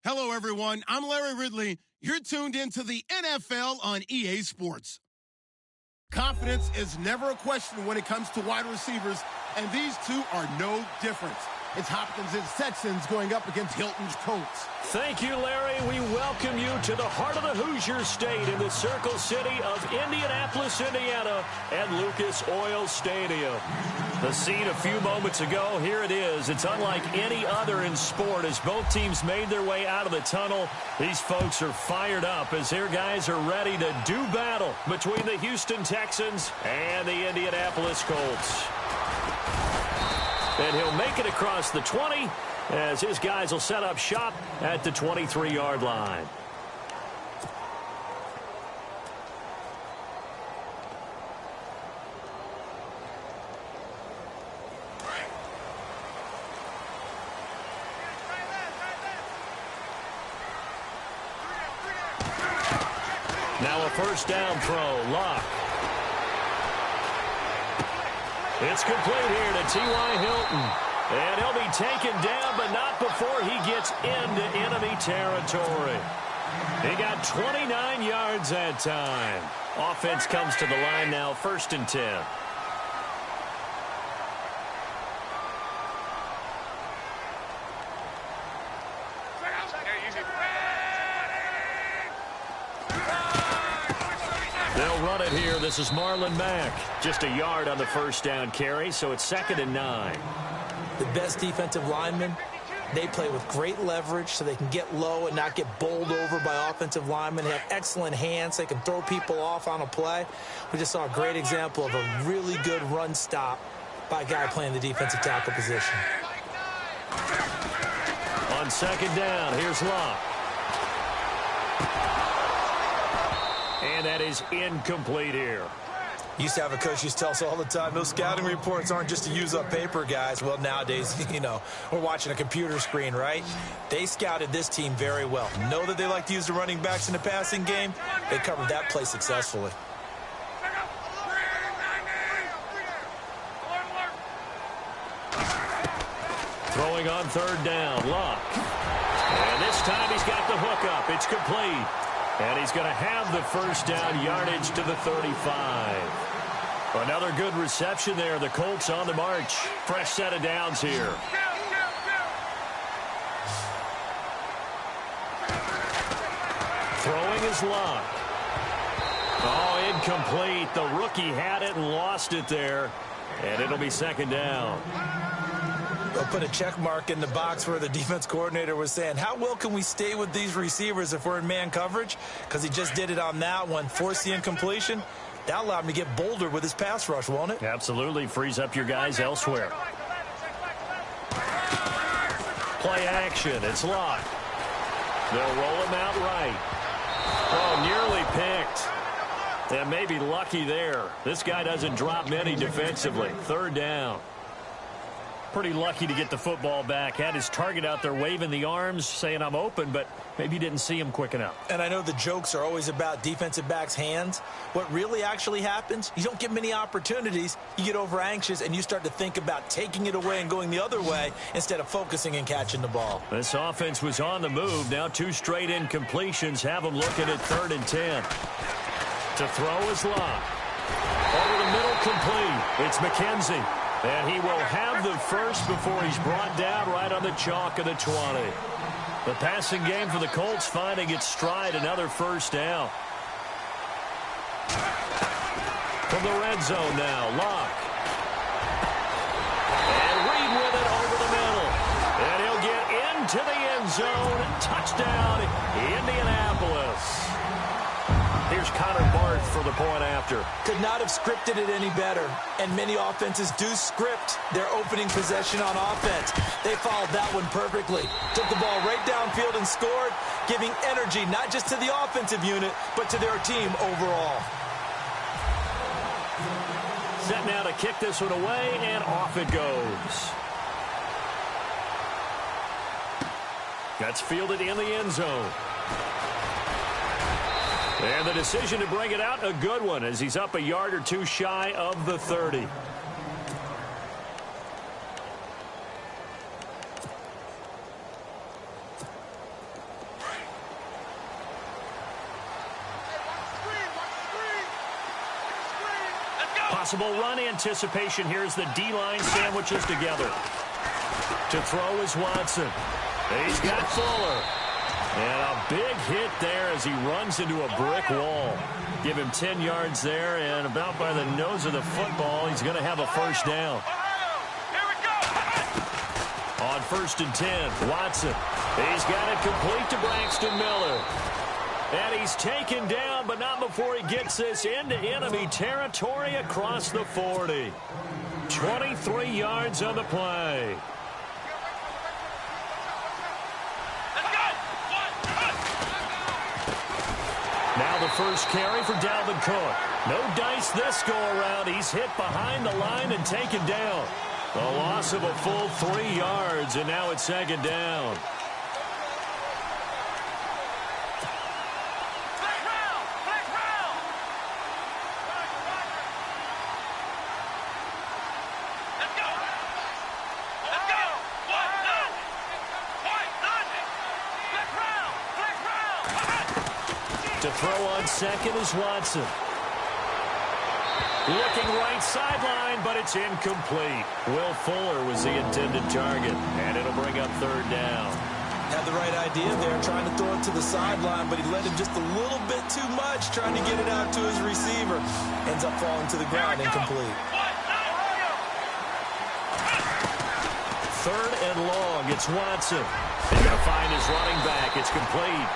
Hello, everyone. I'm Larry Ridley. You're tuned into the NFL on EA Sports. Confidence is never a question when it comes to wide receivers, and these two are no different. It's Hopkins' Texans going up against Hilton's Colts. Thank you, Larry. We welcome you to the heart of the Hoosier State in the Circle City of Indianapolis, Indiana, at Lucas Oil Stadium. The scene a few moments ago, here it is. It's unlike any other in sport as both teams made their way out of the tunnel. These folks are fired up as their guys are ready to do battle between the Houston Texans and the Indianapolis Colts. And he'll make it across the 20 as his guys will set up shop at the 23-yard line. Now a first down throw, Locke. It's complete here to T.Y. Hilton. And he'll be taken down, but not before he gets into enemy territory. He got 29 yards that time. Offense comes to the line now, 1st and 10. They'll run it here. This is Marlon Mack. Just a yard on the first down carry, so it's 2nd and 9. The best defensive linemen, they play with great leverage so they can get low and not get bowled over by offensive linemen. They have excellent hands. They can throw people off on a play. We just saw a great example of a really good run stop by a guy playing the defensive tackle position. On 2nd down, here's Locke. And that is incomplete here. Used to have a coach used to tell us all the time, those scouting reports aren't just to use up paper, guys. Well, nowadays, we're watching a computer screen, right? They scouted this team very well. Know that they like to use the running backs in the passing game. They covered that play successfully. Throwing on 3rd down, Locke. And this time he's got the hook up. It's complete. And he's going to have the first down yardage to the 35. Another good reception there. The Colts on the march. Fresh set of downs here. Throwing is Locke. Oh, incomplete. The rookie had it and lost it there. And it'll be 2nd down. They'll put a check mark in the box where the defense coordinator was saying, how well can we stay with these receivers if we're in man coverage? Because he just did it on that one, forced the incompletion. That allowed him to get bolder with his pass rush, won't it? Absolutely. Frees up your guys elsewhere. Play action. It's Locke. They'll roll him out right. Oh, nearly picked. And maybe lucky there. This guy doesn't drop many defensively. 3rd down. Pretty lucky to get the football back. Had his target out there waving the arms, saying I'm open, but maybe didn't see him quick enough. And I know the jokes are always about defensive backs' hands. What really actually happens, you don't get many opportunities, you get over anxious, and you start to think about taking it away and going the other way instead of focusing and catching the ball. This offense was on the move. Now 2 straight incompletions have them looking at 3rd and 10. To throw is Locke. Over the middle, complete. It's McKenzie. And he will have the first before he's brought down right on the chalk of the 20. The passing game for the Colts finding its stride, another first down. From the red zone now, Locke. And Reed with it over the middle. And he'll get into the end zone. Touchdown, Indianapolis. Here's Connor Barth for the point after. Could not have scripted it any better. And many offenses do script their opening possession on offense. They followed that one perfectly. Took the ball right downfield and scored, giving energy not just to the offensive unit, but to their team overall. Set now to kick this one away, and off it goes. That's fielded in the end zone. And the decision to bring it out, a good one, as he's up a yard or two shy of the 30. Possible run anticipation here as the D-line sandwiches together. To throw is Watson. He's got Fuller. And a big hit there as he runs into a brick wall. Give him 10 yards there, and about by the nose of the football, he's going to have a first down. On 1st and 10, Watson. He's got it complete to Braxton Miller. And he's taken down, but not before he gets this into enemy territory across the 40. 23 yards on the play. Now the first carry for Dalvin Cook. No dice this go-around. He's hit behind the line and taken down. A loss of a full 3 yards, and now it's 2nd down. To throw on 2nd is Watson. Looking right sideline, but it's incomplete. Will Fuller was the intended target, and it'll bring up 3rd down. Had the right idea there, trying to throw it to the sideline, but he led him just a little bit too much, trying to get it out to his receiver. Ends up falling to the ground, incomplete. 3rd and long, it's Watson. He's going to find his running back. It's complete.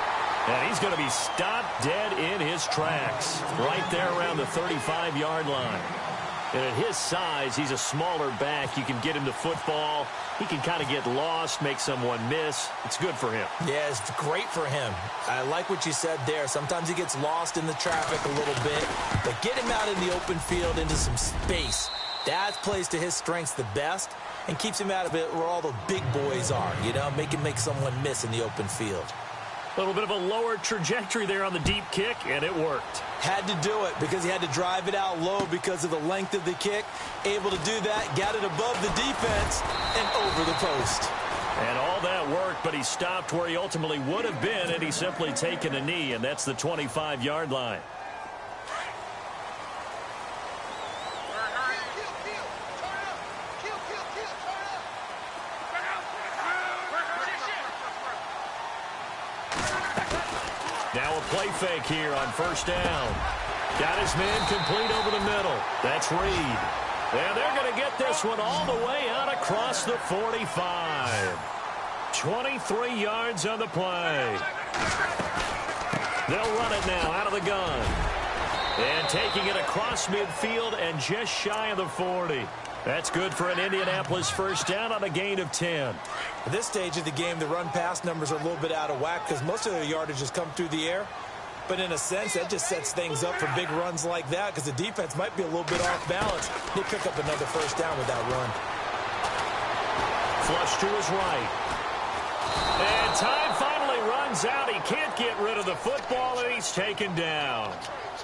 And he's going to be stopped dead in his tracks. Right there around the 35-yard line. And at his size, he's a smaller back. You can get him the football. He can kind of get lost, make someone miss. It's good for him. Yeah, it's great for him. I like what you said there. Sometimes he gets lost in the traffic a little bit. But get him out in the open field into some space. That plays to his strengths the best and keeps him out of it where all the big boys are. You know, make someone miss in the open field. A little bit of a lower trajectory there on the deep kick, and it worked. Had to do it because he had to drive it out low because of the length of the kick. Able to do that, got it above the defense, and over the post. And all that worked, but he stopped where he ultimately would have been, and he's simply taken a knee, and that's the 25-yard line. Now a play fake here on 1st down. Got his man complete over the middle. That's Reed. And they're going to get this one all the way out across the 45. 23 yards on the play. They'll run it now out of the gun. And taking it across midfield and just shy of the 40. That's good for an Indianapolis first down on a gain of 10. At this stage of the game, the run-pass numbers are a little bit out of whack because most of their yardage has come through the air. But in a sense, that just sets things up for big runs like that because the defense might be a little bit off balance. They pick up another first down with that run. Flush to his right. And time finally runs out. He can't get rid of the football, and he's taken down.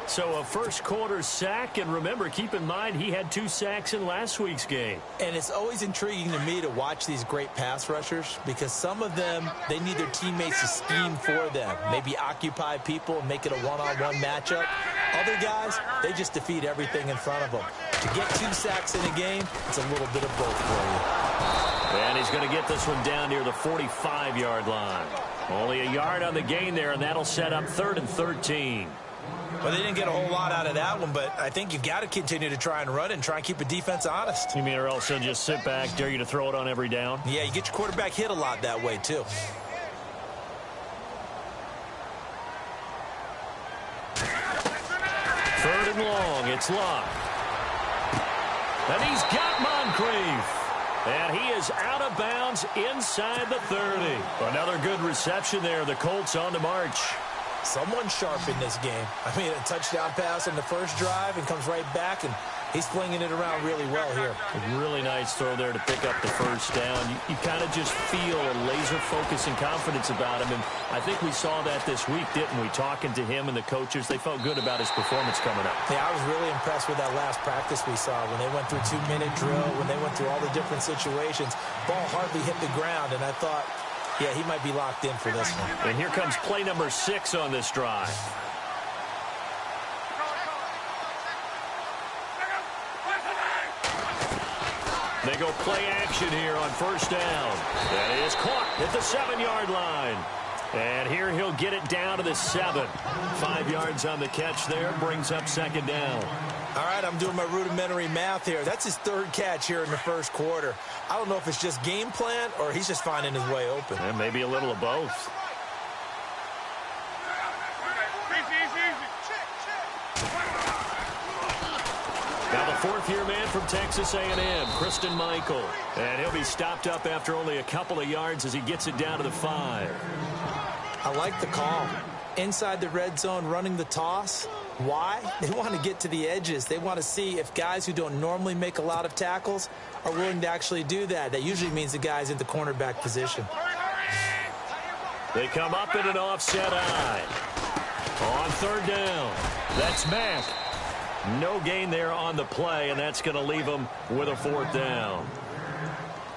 So a first-quarter sack, and remember, keep in mind, he had 2 sacks in last week's game. And it's always intriguing to me to watch these great pass rushers because some of them, they need their teammates to scheme for them, maybe occupy people and make it a one-on-one matchup. Other guys, they just defeat everything in front of them. To get 2 sacks in a game, it's a little bit of both for you. And he's going to get this one down near the 45-yard line. Only a yard on the gain there, and that'll set up 3rd and 13. Well, they didn't get a whole lot out of that one, but I think you got to continue to try and run and try and keep a defense honest. You mean or else they'll just sit back, dare you to throw it on every down? Yeah, you get your quarterback hit a lot that way, too. 3rd and long, it's Luck. And he's got Moncrief. And he is out of bounds inside the 30. Another good reception there. The Colts on the march. Someone sharp in this game. I mean, a touchdown pass on the first drive and comes right back, and he's flinging it around really well here. A really nice throw there to pick up the first down. You kind of just feel a laser focus and confidence about him, and I think we saw that this week, didn't we? Talking to him and the coaches, they felt good about his performance coming up. Yeah, I was really impressed with that last practice we saw when they went through 2-minute drill, when they went through all the different situations. Ball hardly hit the ground, and I thought, yeah, he might be locked in for this one. And here comes play number 6 on this drive. They go play action here on first down. That is caught at the 7-yard line. And here he'll get it down to the 7. 5 yards on the catch there, brings up second down. All right, I'm doing my rudimentary math here. That's his 3rd catch here in the first quarter. I don't know if it's just game plan or he's just finding his way open. And maybe a little of both. Now the 4th-year man from Texas A&M, Kristen Michael. And he'll be stopped up after only a couple of yards as he gets it down to the 5. I like the call. Inside the red zone, running the toss. Why? They want to get to the edges. They want to see if guys who don't normally make a lot of tackles are willing to actually do that. That usually means the guy's in the cornerback position. They come up in an offset eye. On 3rd down, that's Mack. No gain there on the play, and that's going to leave them with a 4th down.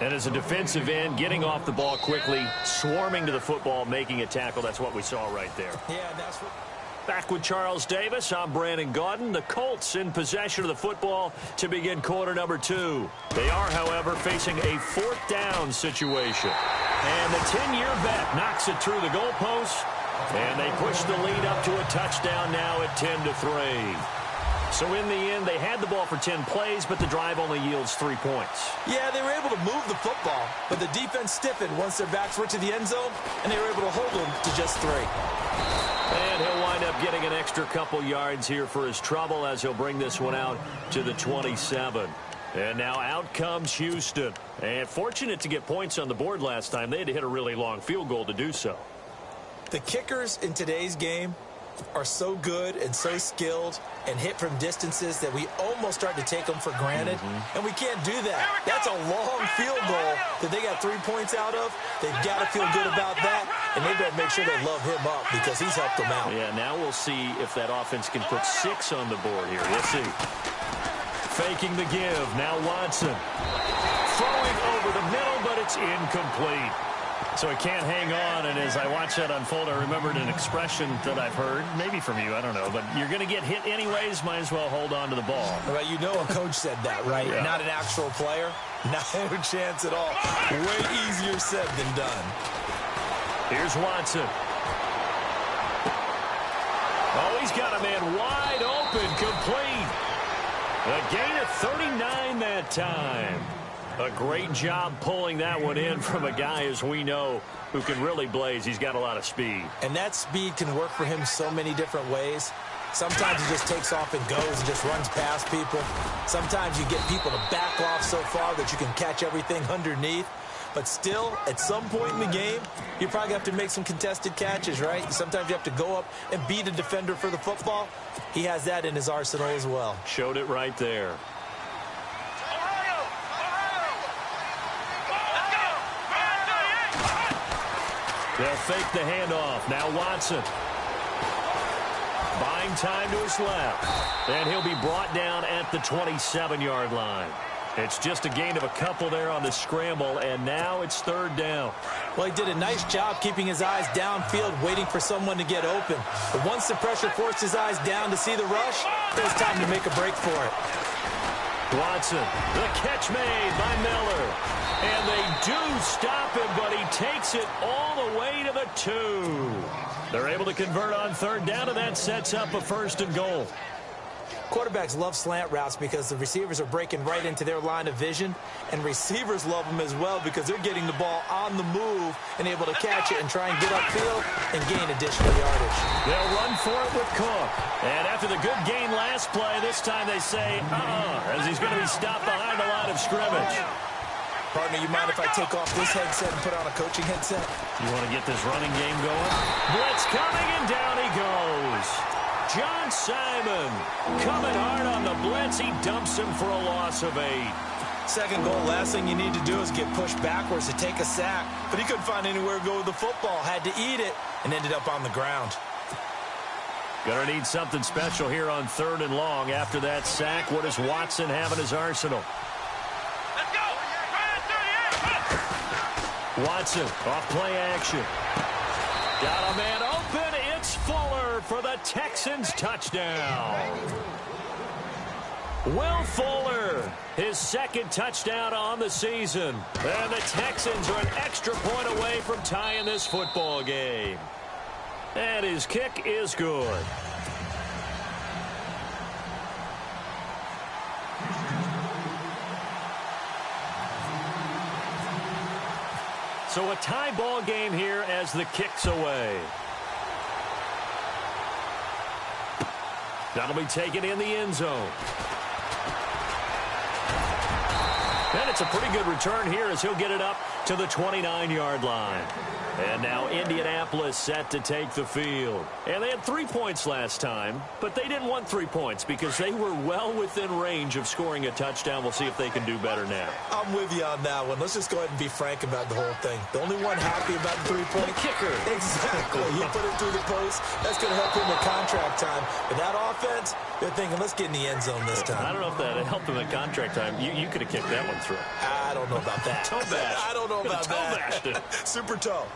And as a defensive end, getting off the ball quickly, swarming to the football, making a tackle, that's what we saw right there. Yeah, that's what... Back with Charles Davis, I'm Brandon Gaudin. The Colts in possession of the football to begin quarter number 2. They are, however, facing a 4th down situation. And the 10-year vet knocks it through the goalpost, and they push the lead up to a touchdown now at 10-3. So in the end, they had the ball for 10 plays, but the drive only yields 3 points. Yeah, they were able to move the football, but the defense stiffened once their backs were to the end zone, and they were able to hold them to just 3. And he'll wind up getting an extra couple yards here for his trouble as he'll bring this one out to the 27. And now out comes Houston. And fortunate to get points on the board last time. They had to hit a really long field goal to do so. The kickers in today's game are so good and so skilled and hit from distances that we almost start to take them for granted. And we can't do that. That's a long field goal that they got 3 points out of. They've got to feel good about that, and they better make sure they love him up because he's helped them out. Yeah, now we'll see if that offense can put 6 on the board here. We'll see. Faking the give. Now Watson. Throwing over the middle, but it's incomplete. So he can't hang on, and as I watch that unfold, I remembered an expression that I've heard, maybe from you, I don't know, but you're going to get hit anyways, might as well hold on to the ball. Well, you know a coach said that, right? Yeah. Not an actual player. No chance at all. Way easier said than done. Here's Watson. Oh, he's got a man wide open, complete. A gain of 39 that time. A great job pulling that one in from a guy, as we know, who can really blaze. He's got a lot of speed. And that speed can work for him so many different ways. Sometimes he just takes off and goes and just runs past people. Sometimes you get people to back off so far that you can catch everything underneath. But still, at some point in the game, you probably have to make some contested catches, right? Sometimes you have to go up and beat a defender for the football. He has that in his arsenal as well. Showed it right there. They'll fake the handoff. Now Watson. Buying time to his left. And he'll be brought down at the 27-yard line. It's just a gain of a couple there on the scramble, and now it's 3rd down. Well, he did a nice job keeping his eyes downfield, waiting for someone to get open. But once the pressure forced his eyes down to see the rush, it was time to make a break for it. Watson, the catch made by Miller. And they do stop him, but he takes it all the way to the 2. They're able to convert on 3rd down, and that sets up a 1st and goal. Quarterbacks love slant routes because the receivers are breaking right into their line of vision, and receivers love them as well because they're getting the ball on the move and able to catch it and try and get upfield and gain additional yardage. They'll run for it with Cook. And after the good gain last play, this time they say, as he's going to be stopped behind the line of scrimmage. Partner, you mind if I take off this headset and put on a coaching headset? You want to get this running game going? Blitz coming, and down he goes. John Simon coming hard on the blitz. He dumps him for a loss of 8. Second goal, last thing you need to do is get pushed backwards to take a sack. But he couldn't find anywhere to go with the football. Had to eat it and ended up on the ground. Gonna need something special here on 3rd and long. After that sack, what does Watson have in his arsenal? Let's go! Watson off play action. Got a man open. It's Fuller for the Texans touchdown. Will Fuller, his second touchdown on the season. And the Texans are an extra point away from tying this football game. And his kick is good. So a tie ball game here as the kick's away. That'll be taken in the end zone. And it's a pretty good return here as he'll get it up to the 29-yard line. And now Indianapolis set to take the field. And they had 3 points last time, but they didn't want 3 points because they were well within range of scoring a touchdown. We'll see if they can do better now. I'm with you on that one. Let's just go ahead and be frank about the whole thing. The only one happy about the 3-point. The kicker. Exactly. He put it through the post. That's going to help him at contract time. But that offense, they're thinking, let's get in the end zone this time. I don't know if that helped him at contract time. You could have kicked that one through. I don't know about that. Toe bash. I don't know about that. Toe bashed it. Super toe.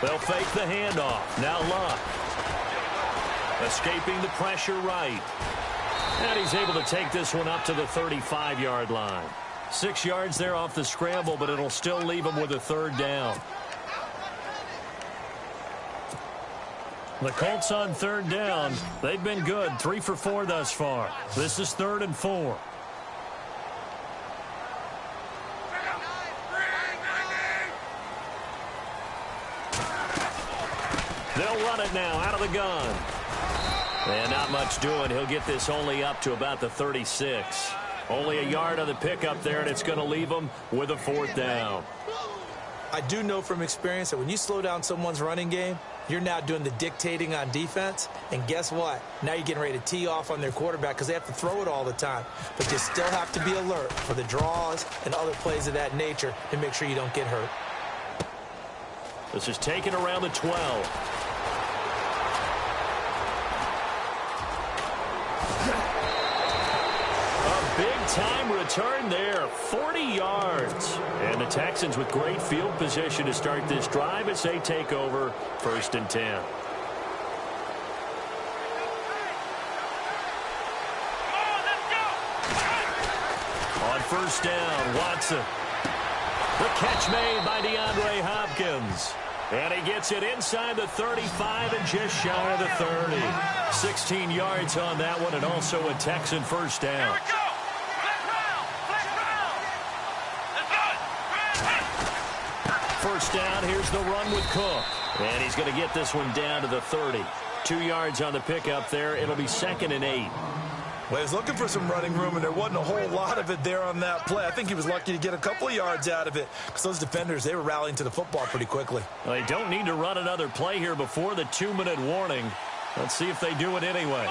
They'll fake the handoff. Now Luck. Escaping the pressure right. And he's able to take this one up to the 35-yard line. 6 yards there off the scramble, but it'll still leave him with a third down. The Colts on third down. They've been good. 3 for 4 thus far. This is 3rd and 4. They'll run it now out of the gun. And not much doing. He'll get this only up to about the 36. Only a yard on the pickup there, and it's going to leave him with a 4th down. I do know from experience that when you slow down someone's running game, you're now doing the dictating on defense. And guess what? Now you're getting ready to tee off on their quarterback because they have to throw it all the time. But you still have to be alert for the draws and other plays of that nature to make sure you don't get hurt. This is taken around the 12. Big-time return there, 40 yards. And the Texans with great field position to start this drive as they take over 1st and 10. On 1st down, Watson. The catch made by DeAndre Hopkins. And he gets it inside the 35 and just shy of the 30. 16 yards on that one and also a Texan 1st down. First down, here's the run with Cook. And he's going to get this one down to the 30. 2 yards on the pickup there. It'll be 2nd and 8. Well, he was looking for some running room, and there wasn't a whole lot of it there on that play. I think he was lucky to get a couple of yards out of it because those defenders, they were rallying to the football pretty quickly. Well, they don't need to run another play here before the 2-minute warning. Let's see if they do it anyway.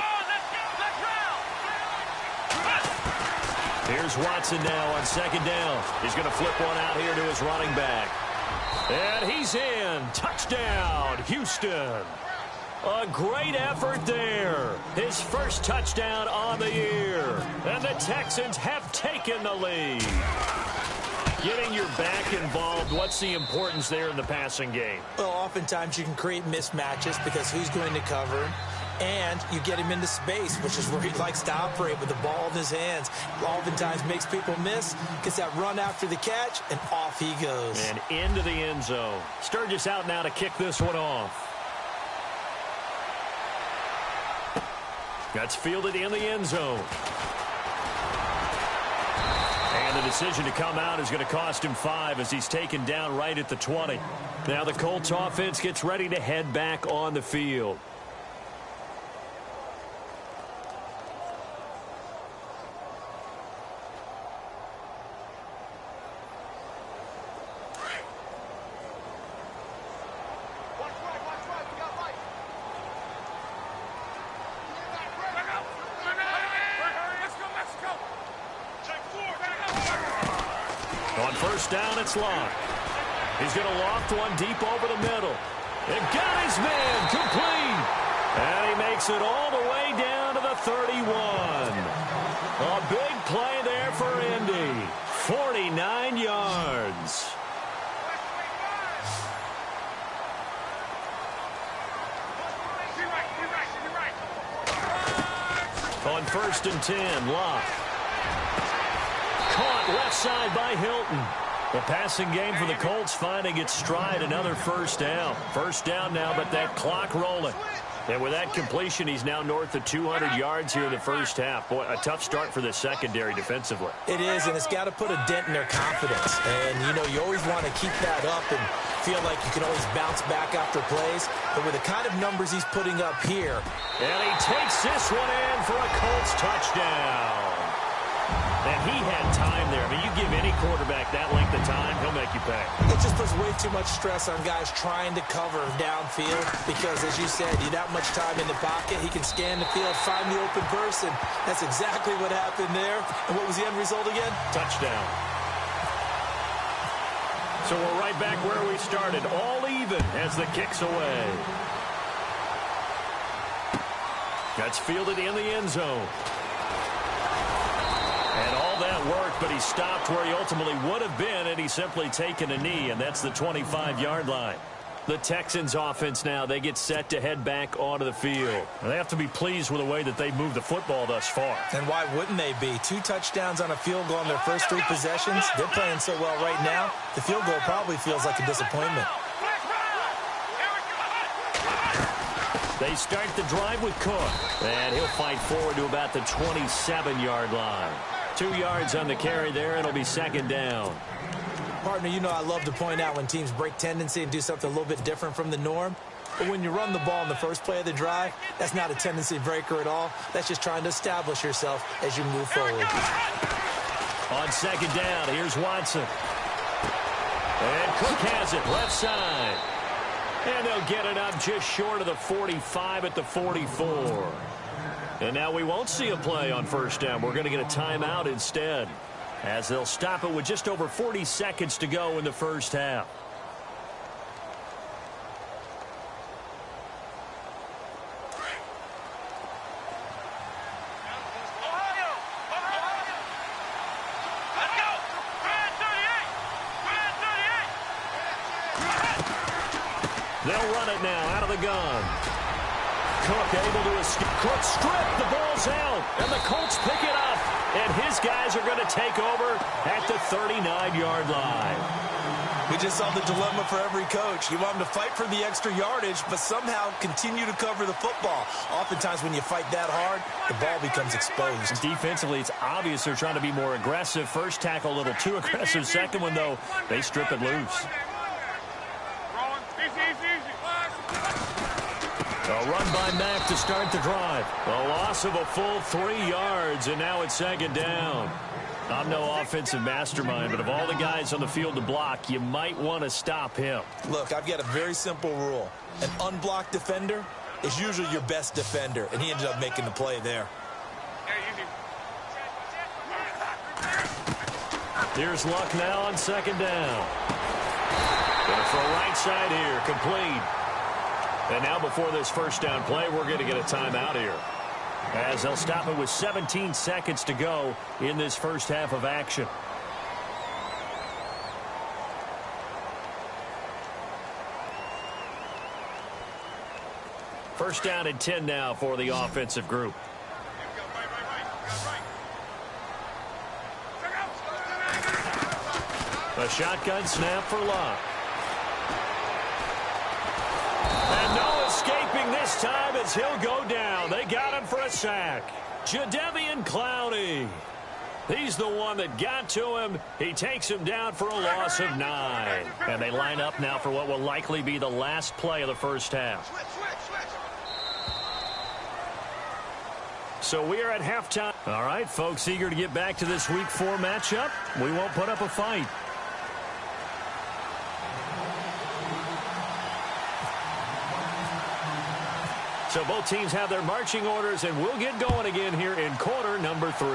Here's Watson now on 2nd down. He's going to flip one out here to his running back. And he's in. Touchdown, Houston. A great effort there. His first touchdown on the year. And the Texans have taken the lead. Getting your back involved, what's the importance there in the passing game? Well, oftentimes you can create mismatches because who's going to cover him? And you get him into space, which is where he likes to operate with the ball in his hands. Oftentimes makes people miss, gets that run after the catch, and off he goes. And into the end zone. Sturgis out now to kick this one off. That's fielded in the end zone. And the decision to come out is going to cost him 5 as he's taken down right at the 20. Now the Colts offense gets ready to head back on the field. On 1st down, it's Locke. He's going to loft one deep over the middle. And got his man complete. And he makes it all the way down to the 31. A big play there for Indy. 49 yards. 1st and 10. Locke. Caught left side by Hilton. The passing game for the Colts finding its stride. Another first down. First down now, but that clock rolling. And with that completion, he's now north of 200 yards here in the first half. Boy, a tough start for the secondary defensively. It is, and it's got to put a dent in their confidence. And, you know, you always want to keep that up and feel like you can always bounce back after plays. But with the kind of numbers he's putting up here. And he takes this one in for a Colts touchdown. And he had time there. I mean, you give any quarterback that length of time, he'll make you pay. It just puts way too much stress on guys trying to cover downfield because, as you said, you that much time in the pocket, he can scan the field, find the open person. That's exactly what happened there. And what was the end result again? Touchdown. So we're right back where we started, all even as the kick's away. That's fielded in the end zone. And all that worked, but he stopped where he ultimately would have been, and he's simply taken a knee, and that's the 25-yard line. The Texans offense now, they get set to head back onto the field. And they have to be pleased with the way that they moved the football thus far. And why wouldn't they be? 2 touchdowns on a field goal in their first 3 possessions. They're playing so well right now, the field goal probably feels like a disappointment. They start the drive with Cook, and he'll fight forward to about the 27-yard line. 2 yards on the carry there. It'll be second down. Partner, you know I love to point out when teams break tendency and do something a little bit different from the norm. But when you run the ball in the first play of the drive, that's not a tendency breaker at all. That's just trying to establish yourself as you move forward. On second down, here's Watson. And Cook has it left side. And they'll get it up just short of the 45 at the 44. And now we won't see a play on first down. We're going to get a timeout instead, as they'll stop it with just over 40 seconds to go in the first half. They'll run it now out of the gun. Cook able to escape. Cook stripped. The ball's out. And the Colts pick it up. And his guys are going to take over at the 39-yard line. We just saw the dilemma for every coach. You want them to fight for the extra yardage, but somehow continue to cover the football. Oftentimes when you fight that hard, the ball becomes exposed. Defensively, it's obvious they're trying to be more aggressive. First tackle a little too aggressive. Second one, though, they strip it loose. A run by Mack to start the drive. A loss of a full 3 yards, and now it's second down. I'm no offensive mastermind, but of all the guys on the field to block, you might want to stop him. Look, I've got a very simple rule. An unblocked defender is usually your best defender, and he ended up making the play there. Here's Luck now on second down. Going to throw right side here, complete. And now before this first down play, we're going to get a timeout here, as they'll stop it with 17 seconds to go in this first half of action. First down and 10 now for the offensive group. A shotgun snap for Luck. And no escaping this time as he'll go down. They got him for a sack. Jadeveon Clowney. He's the one that got to him. He takes him down for a loss of 9. And they line up now for what will likely be the last play of the first half. So we are at halftime. All right, folks, eager to get back to this Week 4 matchup. We won't put up a fight. So both teams have their marching orders, and we'll get going again here in quarter number 3.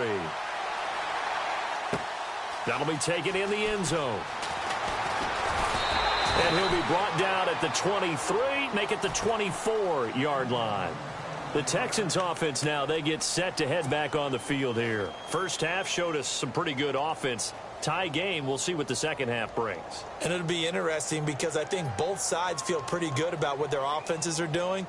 That'll be taken in the end zone. And he'll be brought down at the 23, make it the 24-yard line. The Texans offense now, they get set to head back on the field here. First half showed us some pretty good offense. Tie game, we'll see what the second half brings. And it'll be interesting because I think both sides feel pretty good about what their offenses are doing.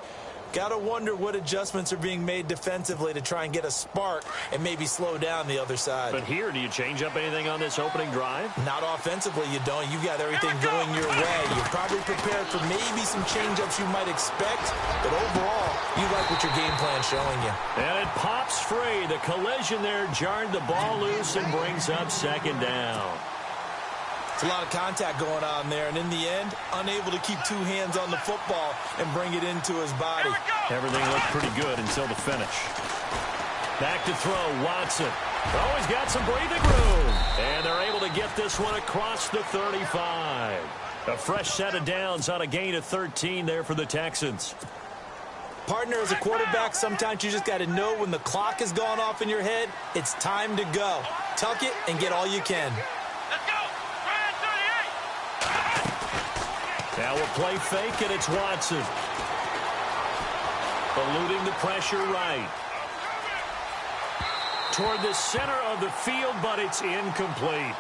Gotta wonder what adjustments are being made defensively to try and get a spark and maybe slow down the other side. But here, do you change up anything on this opening drive? Not offensively, you don't. You've got everything going your way. You're probably prepared for maybe some change-ups you might expect, but overall, you like what your game plan's showing you. And it pops free. The collision there jarred the ball loose and brings up second down. It's a lot of contact going on there, and in the end, unable to keep two hands on the football and bring it into his body. Everything looked pretty good until the finish. Back to throw, Watson. Oh, he's got some breathing room. And they're able to get this one across the 35. A fresh set of downs on a gain of 13 there for the Texans. Partner, as a quarterback, sometimes you just got to know when the clock has gone off in your head, it's time to go. Tuck it and get all you can. Now a play fake, and it's Watson. Eluding the pressure right. Toward the center of the field, but it's incomplete.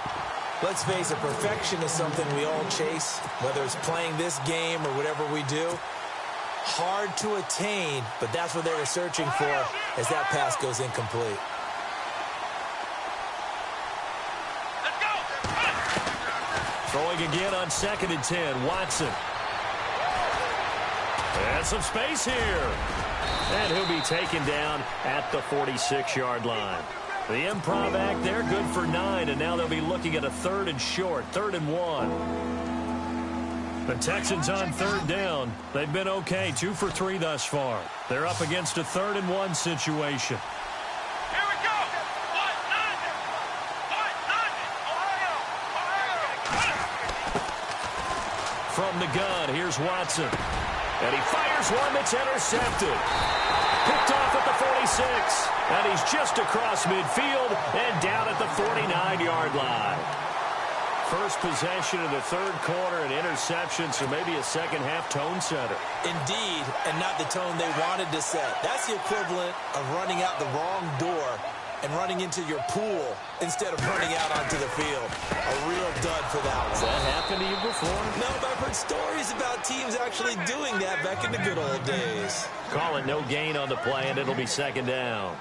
Let's face it, perfection is something we all chase, whether it's playing this game or whatever we do. Hard to attain, but that's what they were searching for as that pass goes incomplete. Throwing again on 2nd and 10, Watson. And some space here. And he'll be taken down at the 46-yard line. The improv act there, good for 9, and now they'll be looking at a 3rd and short, 3rd and 1. The Texans on 3rd down. They've been okay, 2 for 3 thus far. They're up against a 3rd and 1 situation. From the gun, here's Watson. And he fires one that's intercepted. Picked off at the 46. And he's just across midfield and down at the 49-yard line. First possession of the 3rd quarter, an interception, so maybe a second-half tone setter. Indeed, and not the tone they wanted to set. That's the equivalent of running out the wrong door and running into your pool instead of running out onto the field. A real dud for that one. Has that happened to you before? No, but I've heard stories about teams actually doing that back in the good old days. Call it no gain on the play, and it'll be 2nd down.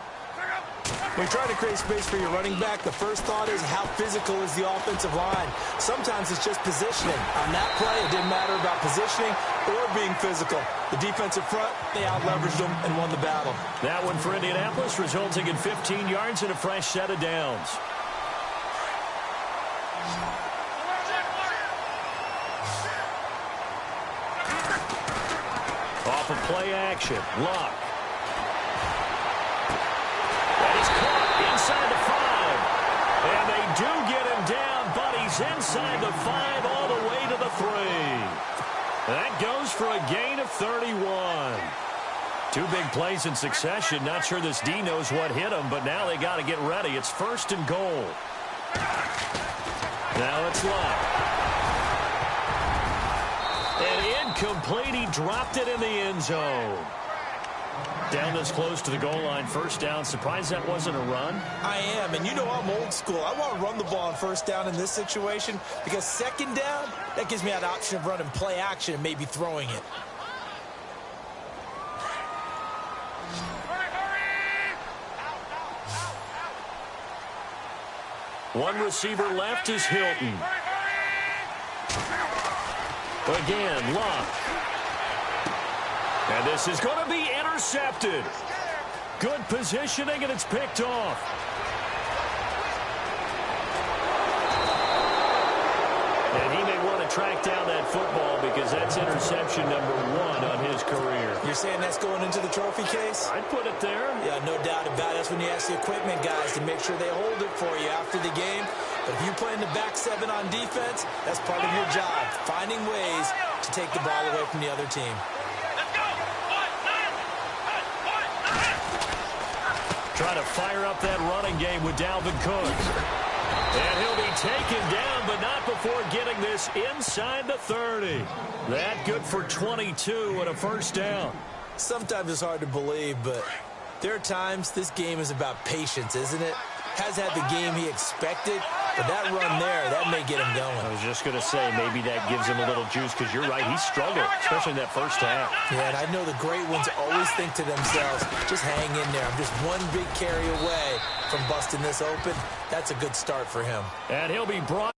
When you try to create space for your running back, the first thought is how physical is the offensive line. Sometimes it's just positioning. On that play, it didn't matter about positioning or being physical. The defensive front, they out-leveraged them and won the battle. That one for Indianapolis, resulting in 15 yards and a fresh set of downs. Off of play action, Luck. And he's caught inside the 5. And they do get him down, but he's inside the 5 all the way to the 3. That goes for a gain of 31. 2 big plays in succession. Not sure this D knows what hit him, but now they got to get ready. It's 1st and goal. Now it's Luck. And incomplete. He dropped it in the end zone. Down this close to the goal line, 1st down. Surprised that wasn't a run? I am, and you know I'm old school. I want to run the ball on 1st down in this situation because 2nd down, that gives me that option of running play action and maybe throwing it. One receiver left is Hilton. Again, Luck. And this is going to be intercepted. Good positioning, and it's picked off. And he may want to track down that football because that's interception number 1 on his career. You're saying that's going into the trophy case? I'd put it there. Yeah, no doubt about it. That's when you ask the equipment guys to make sure they hold it for you after the game. But if you play in the back 7 on defense, that's part of your job, finding ways to take the ball away from the other team. Try to fire up that running game with Dalvin Cook. And he'll be taken down, but not before getting this inside the 30. That good for 22 and a 1st down. Sometimes it's hard to believe, but there are times this game is about patience, isn't it? Has had the game he expected, But that run there, that may get him going. I was just going to say, maybe that gives him a little juice, because you're right, he struggled, especially in that first half. Yeah, and I know the great ones always think to themselves, just hang in there. I'm just one big carry away from busting this open. That's a good start for him. And he'll be brought